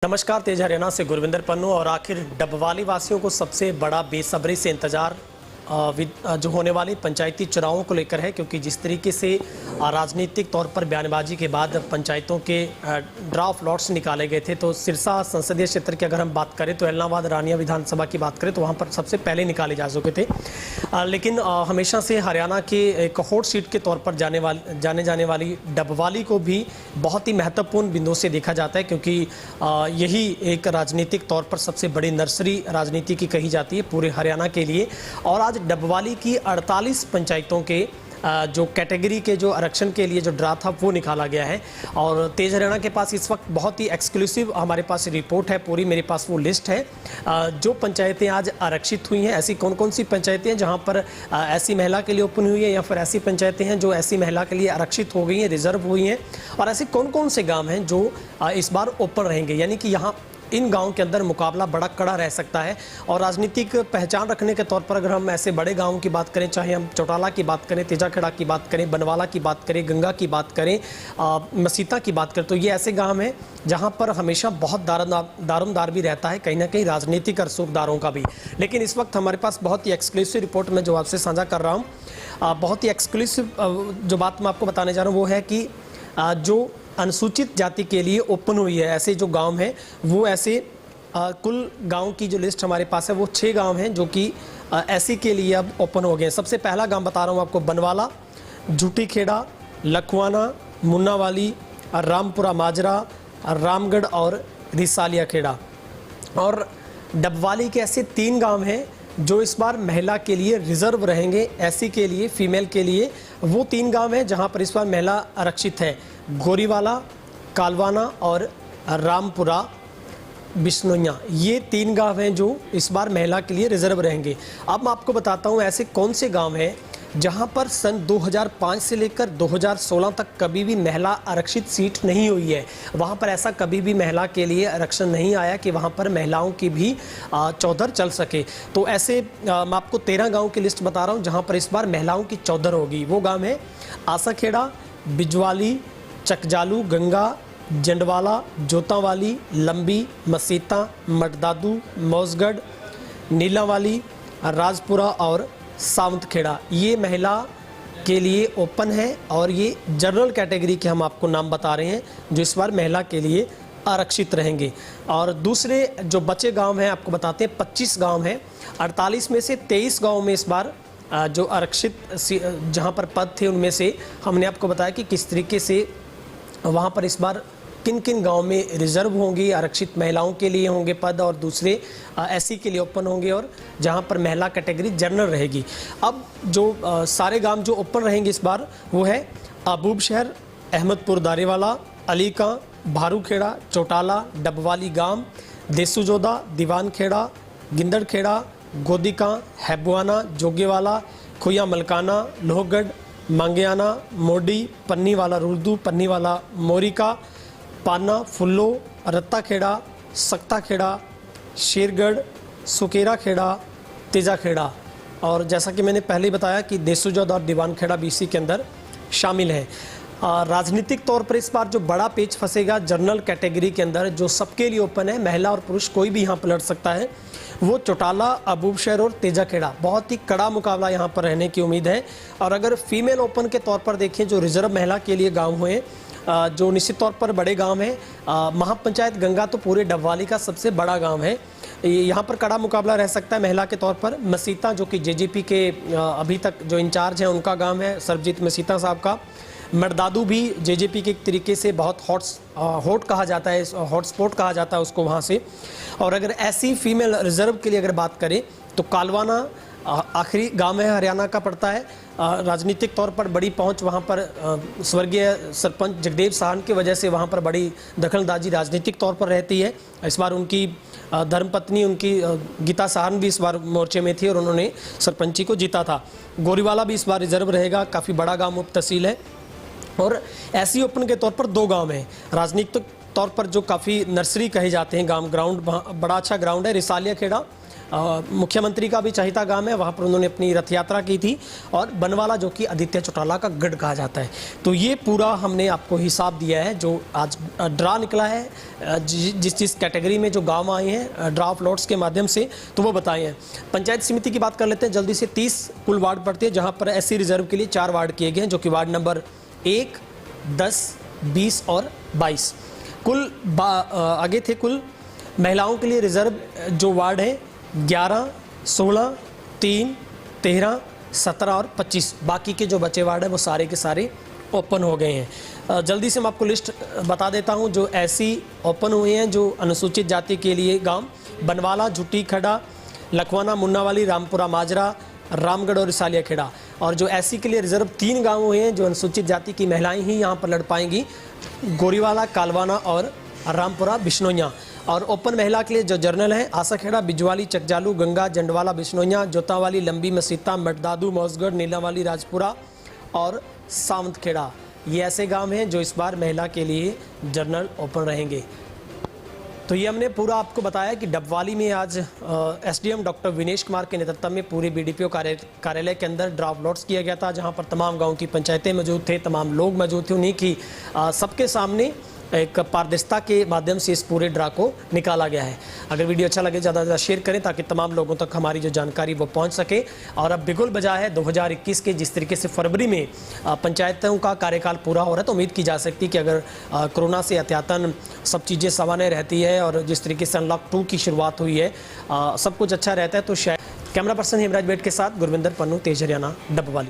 नमस्कार, तेज हरियाणा से गुरविंदर पन्नू। और आखिर डबवाली वासियों को सबसे बड़ा बेसब्री से इंतजार जो होने वाली पंचायती चुनावों को लेकर है, क्योंकि जिस तरीके से राजनीतिक तौर पर बयानबाजी के बाद पंचायतों के ड्राफ्ट लॉट्स निकाले गए थे, तो सिरसा संसदीय क्षेत्र की अगर हम बात करें तो एलनाबाद रानिया विधानसभा की बात करें तो वहां पर सबसे पहले निकाले जा चुके थे। लेकिन हमेशा से हरियाणा के एक हॉट सीट के तौर पर जाने जाने वाली डबवाली को भी बहुत ही महत्वपूर्ण बिंदु से देखा जाता है, क्योंकि यही एक राजनीतिक तौर पर सबसे बड़ी नर्सरी राजनीति की कही जाती है पूरे हरियाणा के लिए। और आज डबवाली की 48 पंचायतों के जो कैटेगरी के जो आरक्षण के लिए जो ड्रा था वो निकाला गया है। और तेज हरियाणा के पास इस वक्त बहुत ही एक्सक्लूसिव हमारे पास रिपोर्ट है, पूरी मेरे पास वो लिस्ट है जो पंचायतें आज आरक्षित हुई हैं। ऐसी कौन कौन सी पंचायतें हैं जहां पर ऐसी महिला के लिए ओपन हुई है, या फिर ऐसी पंचायतें हैं जो ऐसी महिला के लिए आरक्षित हो गई हैं, रिजर्व हुई हैं, और ऐसे कौन कौन से गाँव हैं जो इस बार ओपन रहेंगे। यानी कि यहाँ इन गांव के अंदर मुकाबला बड़ा कड़ा रह सकता है। और राजनीतिक पहचान रखने के तौर पर अगर हम ऐसे बड़े गांवों की बात करें, चाहे हम चौटाला की बात करें, तेजाखेड़ा की बात करें, बनवाला की बात करें, गंगा की बात करें, मसीता की बात करें, तो ये ऐसे गांव हैं जहां पर हमेशा बहुत दारोमदार भी रहता है, कहीं ना कहीं राजनीतिक रसूखदारों का भी। लेकिन इस वक्त हमारे पास बहुत ही एक्सक्लूसिव रिपोर्ट में जो आपसे साझा कर रहा हूँ, बहुत ही एक्सक्लूसिव जो बात मैं आपको बताने जा रहा हूँ वो है कि जो अनुसूचित जाति के लिए ओपन हुई है ऐसे जो गांव हैं, वो ऐसे कुल गांव की जो लिस्ट हमारे पास है वो 6 गांव हैं जो कि एससी के लिए अब ओपन हो गए। सबसे पहला गांव बता रहा हूं आपको, बनवाला, झूठीखेड़ा, लखवाना, मुन्नावाली, रामपुरा माजरा, रामगढ़ और रिसालिया खेड़ा। और डबवाली के ऐसे 3 गांव हैं जो इस बार महिला के लिए रिजर्व रहेंगे, एससी के लिए, फीमेल के लिए। वो 3 गांव हैं जहां पर इस बार महिला आरक्षित है, गोरीवाला, कालवाना और रामपुरा बिश्नोइया। ये 3 गांव हैं जो इस बार महिला के लिए रिजर्व रहेंगे। अब मैं आपको बताता हूं ऐसे कौन से गांव हैं जहां पर सन 2005 से लेकर 2016 तक कभी भी महिला आरक्षित सीट नहीं हुई है। वहां पर ऐसा कभी भी महिला के लिए आरक्षण नहीं आया कि वहां पर महिलाओं की भी चौधर चल सके। तो ऐसे मैं आपको 13 गाँव की लिस्ट बता रहा हूँ जहाँ पर इस बार महिलाओं की चौधर होगी। वो गाँव है आसाखेड़ा, बिजवाली, चकजालू, गंगा, जंडवाला, जोतावाली, लंबी, मसीता, मटदादू, मौजगढ़, नीलावाली, राजपुरा और सावंतखेड़ा। ये महिला के लिए ओपन है और ये जनरल कैटेगरी के हम आपको नाम बता रहे हैं जो इस बार महिला के लिए आरक्षित रहेंगे। और दूसरे जो बचे गांव हैं आपको बताते हैं, 25 गांव हैं। 48 में से 23 गांव में इस बार जो आरक्षित जहां पर पद थे उनमें से हमने आपको बताया कि किस तरीके से वहां पर इस बार किन किन गांव में रिजर्व होंगी, आरक्षित महिलाओं के लिए होंगे पद, और दूसरे एससी के लिए ओपन होंगे, और जहां पर महिला कैटेगरी जनरल रहेगी। अब जो सारे गांव जो ओपन रहेंगे इस बार वो है अबूब शहर, अहमदपुर दारेवाला, अलीका, भारूखेड़ा, चौटाला, डबवाली गांव, देसूजोदा, दीवानखेड़ा, गिंदड़खेड़ा, गोदिका, हैबुआना, जोगेवाला, खुया मलकाना, लोहगढ़, मांगियाना, मोडी, पन्नीवाला रुर्दू, पन्नीवाला मोरिका, पाना, फुल्लो, रत्ताखेड़ा, सक्ताखेड़ा, शेरगढ़, सुकेरा खेड़ा, तेजाखेड़ा। और जैसा कि मैंने पहले ही बताया कि देसूजोदा और दीवानखेड़ा बीसी के अंदर शामिल है। राजनीतिक तौर पर इस बार जो बड़ा पेच फंसेगा जनरल कैटेगरी के अंदर, जो सबके लिए ओपन है, महिला और पुरुष कोई भी यहाँ पर लड़ सकता है, वो चौटाला, अबूब शहर और तेजाखेड़ा। बहुत ही कड़ा मुकाबला यहाँ पर रहने की उम्मीद है। और अगर फीमेल ओपन के तौर पर देखें, जो रिजर्व महिला के लिए गांव हुए, जो निश्चित तौर पर बड़े गांव हैं, महापंचायत गंगा तो पूरे डबवाली का सबसे बड़ा गांव है, यहाँ पर कड़ा मुकाबला रह सकता है महिला के तौर पर। मसीता जो कि जेजेपी के अभी तक जो इंचार्ज हैं उनका गांव है, सरबजीत मसीता साहब का। मटदादू भी जेजेपी के एक तरीके से बहुत हॉट कहा जाता है, हॉटस्पॉट कहा जाता है उसको वहाँ से। और अगर ऐसी फीमेल रिजर्व के लिए अगर बात करें तो कालवाना आखिरी गांव है, हरियाणा का पड़ता है। राजनीतिक तौर पर बड़ी पहुंच वहां पर स्वर्गीय सरपंच जगदेव साहन की वजह से वहां पर बड़ी दखलंदाजी राजनीतिक तौर पर रहती है। इस बार उनकी धर्मपत्नी उनकी गीता साहन भी इस बार मोर्चे में थी और उन्होंने सरपंची को जीता था। गोरीवाला भी इस बार रिजर्व रहेगा, काफ़ी बड़ा गाँव उप तहसील है। और एससी ओपन के तौर पर 2 गाँव हैं राजनीतिक तौर पर जो काफ़ी नर्सरी कहे जाते हैं गाँव, ग्राउंड बड़ा अच्छा ग्राउंड है, रिसालिया खेड़ा मुख्यमंत्री का भी चहिता गांव है, वहाँ पर उन्होंने अपनी रथ यात्रा की थी। और बनवाला जो कि आदित्य चौटाला का गढ़ कहा जाता है। तो ये पूरा हमने आपको हिसाब दिया है जो आज ड्रा निकला है, जिस कैटेगरी में जो गांव आए हैं ड्रा ऑफ लॉट्स के माध्यम से, तो वो बताए हैं। पंचायत समिति की बात कर लेते हैं जल्दी से। 30 कुल वार्ड पड़ते हैं, जहाँ पर SC रिजर्व के लिए 4 वार्ड किए गए हैं, जो कि वार्ड नंबर 1, 10, 20 और 22। आगे थे कुल महिलाओं के लिए रिजर्व जो वार्ड है 11, 16, 3, 13, 17 और 25। बाकी के जो बचे वार्ड है वो सारे के सारे ओपन हो गए हैं। जल्दी से मैं आपको लिस्ट बता देता हूं जो ऐसी ओपन हुए हैं जो अनुसूचित जाति के लिए गांव: बनवाला, झुट्टी खड़ा, लखवाना, मुन्नावाली, रामपुरा माजरा, रामगढ़ और रिसालिया खेड़ा। और जो SC के लिए रिजर्व 3 गांव हुए हैं जो अनुसूचित जाति की महिलाएं ही यहां पर लड़ पाएंगी: गोरीवाला, कालवाना और रामपुरा बिश्नोइया। और ओपन महिला के लिए जो जर्नल है: आसाखेड़ा, बिजवाली, चकजालू, गंगा, जंडवाला, बिश्नोइया, जोतावाली, लंबी, मसीता, मटदादू, मौसगढ़, नीलावाली, राजपुरा और सावंतखेड़ा। ये ऐसे गांव हैं जो इस बार महिला के लिए जर्नल ओपन रहेंगे। तो ये हमने पूरा आपको बताया कि डबवाली में आज SDM डॉक्टर विनेश कुमार के नेतृत्व में पूरे BDPO कार्यालय के अंदर ड्राफ्ट लॉट्स किया गया था, जहां पर तमाम गांव की पंचायतें मौजूद थे, तमाम लोग मौजूद थे। उन्हीं की सबके सामने एक पारदर्शिता के माध्यम से इस पूरे ड्रा को निकाला गया है। अगर वीडियो अच्छा लगे ज़्यादा से ज़्यादा शेयर करें ताकि तमाम लोगों तक हमारी जो जानकारी वो पहुंच सके। और अब बिगुल बजा है 2021 के, जिस तरीके से फरवरी में पंचायतों का कार्यकाल पूरा हो रहा है, तो उम्मीद की जा सकती है कि अगर कोरोना से एहतियातन सब चीज़ें सामान्य रहती है और जिस तरीके से अनलॉक 2 की शुरुआत हुई है, सब कुछ अच्छा रहता है, तो शायद। कैमरा पर्सन हेमराज बेट के साथ गुरविंदर पन्नू, तेज हरियाणा, डबवाली।